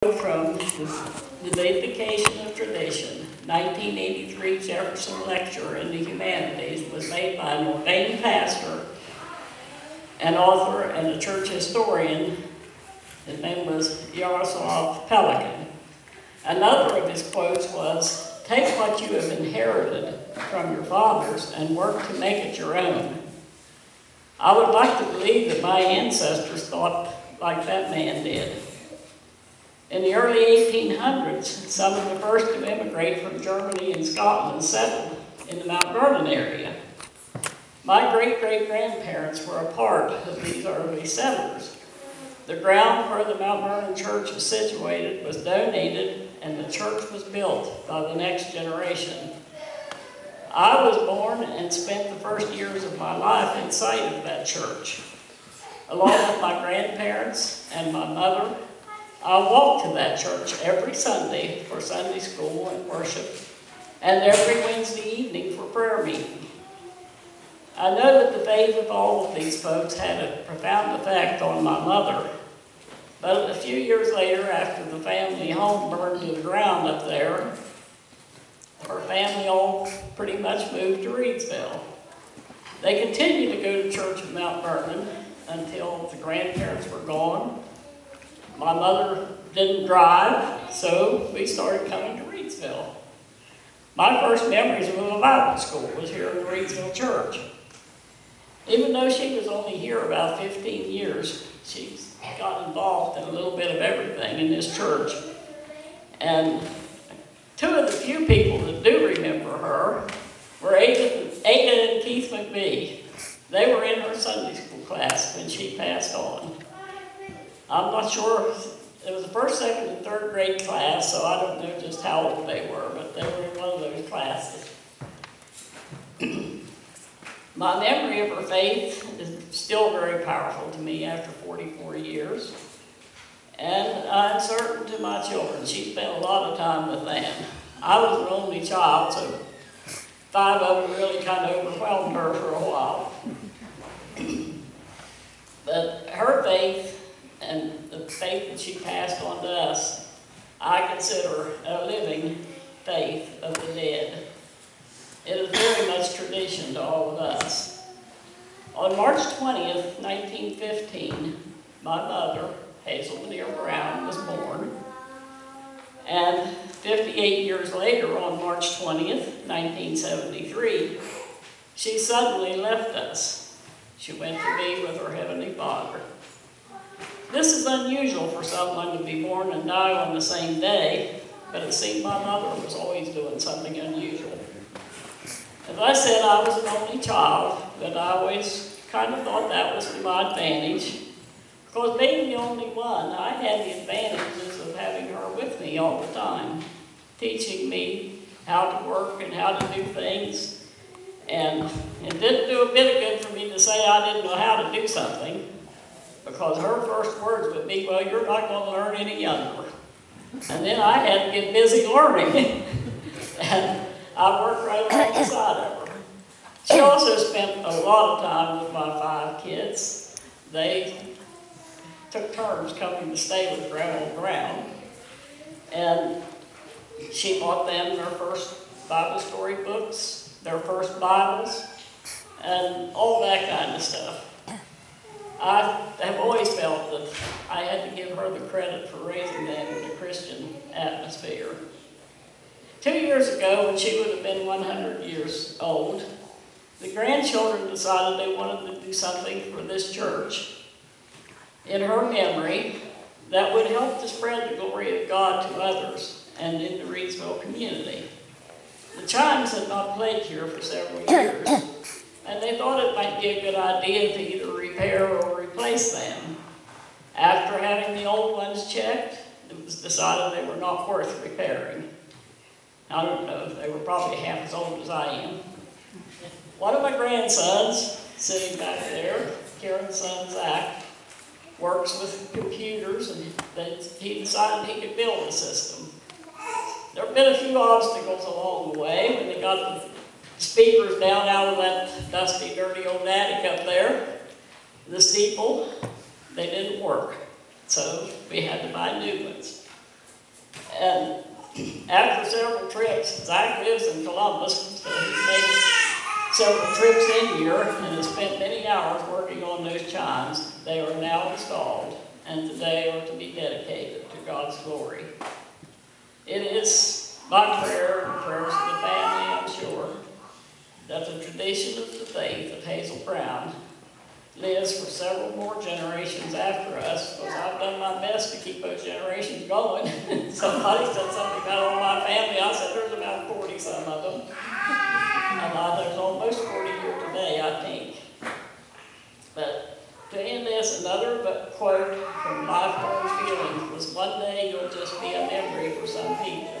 From the Vindication of Tradition, 1983 Jefferson Lecture in the Humanities was made by an ordained pastor, an author, and a church historian. His name was Yaroslav Pelikan. Another of his quotes was, "Take what you have inherited from your fathers and work to make it your own." I would like to believe that my ancestors thought like that man did. In the early 1800s, some of the first to immigrate from Germany and Scotland settled in the Mount Vernon area. My great-great-grandparents were a part of these early settlers. The ground where the Mount Vernon Church is situated was donated, and the church was built by the next generation. I was born and spent the first years of my life in sight of that church. Along with my grandparents and my mother, I walked to that church every Sunday for Sunday school and worship, and every Wednesday evening for prayer meeting. I know that the faith of all of these folks had a profound effect on my mother, but a few years later, after the family home burned to the ground up there, her family all pretty much moved to Reedsville. They continued to go to church at Mount Vernon until the grandparents were gone. My mother didn't drive, so we started coming to Reedsville. My first memories of a Bible school was here in the Reedsville Church. Even though she was only here about 15 years, she got involved in a little bit of everything in this church. And two of the few people that do remember her were Ada and Keith McBee. They were in her Sunday school class when she passed on. I'm not sure, it was the first, second, and third grade class, so I don't know just how old they were, but they were in one of those classes. My memory of her faith is still very powerful to me after 44 years. And I'm certain to my children, she spent a lot of time with them. I was an only child, so 5 of them really kind of overwhelmed her for a while. But her faith, and the faith that she passed on to us, I consider a living faith of the dead. It is very much tradition to all of us. On March 20th, 1915, my mother, Hazel Brown, was born. And 58 years later, on March 20th, 1973, she suddenly left us. She went to be with her Heavenly Father. This is unusual for someone to be born and die on the same day, but it seemed my mother was always doing something unusual. As I said, I was an only child, but I always kind of thought that was to my advantage. Because being the only one, I had the advantages of having her with me all the time, teaching me how to work and how to do things. And it didn't do a bit of good for me to say I didn't know how to do something, because her first words would be, "Well, you're not going to learn any younger." And then I had to get busy learning. And I worked right alongside of her. She also spent a lot of time with my 5 kids. They took turns coming to stay with Grandma Brown. And she bought them their first Bible story books, their first Bibles, and all that kind of stuff. I have always felt that I had to give her the credit for raising them in a Christian atmosphere. 2 years ago, when she would have been 100 years old, the grandchildren decided they wanted to do something for this church in her memory that would help to spread the glory of God to others and in the Reedsville community. The chimes had not played here for several years, and they thought it might be a good idea to either repair or replace them. After having the old ones checked, it was decided they were not worth repairing. I don't know, they were probably half as old as I am. One of my grandsons, sitting back there, Karen's son Zach, works with computers, and he decided he could build a system. There have been a few obstacles along the way. When they got the speakers down out of that dusty, dirty old attic up there, the steeple, they didn't work. So we had to buy new ones. After several trips, Zach lives in Columbus, so he's made several trips in here and has spent many hours working on those chimes. They are now installed, and today are to be dedicated to God's glory. It is my prayer and prayers of the family, I'm sure, that the tradition of the faith of Hazel Brown lives for several more generations after us, because I've done my best to keep those generations going. Somebody said something about all my family. I said there's about 40 some of them. And there's almost 40 here today, I think. But to end this, another quote from Lifelong Feelings was, one day you'll just be a memory for some people.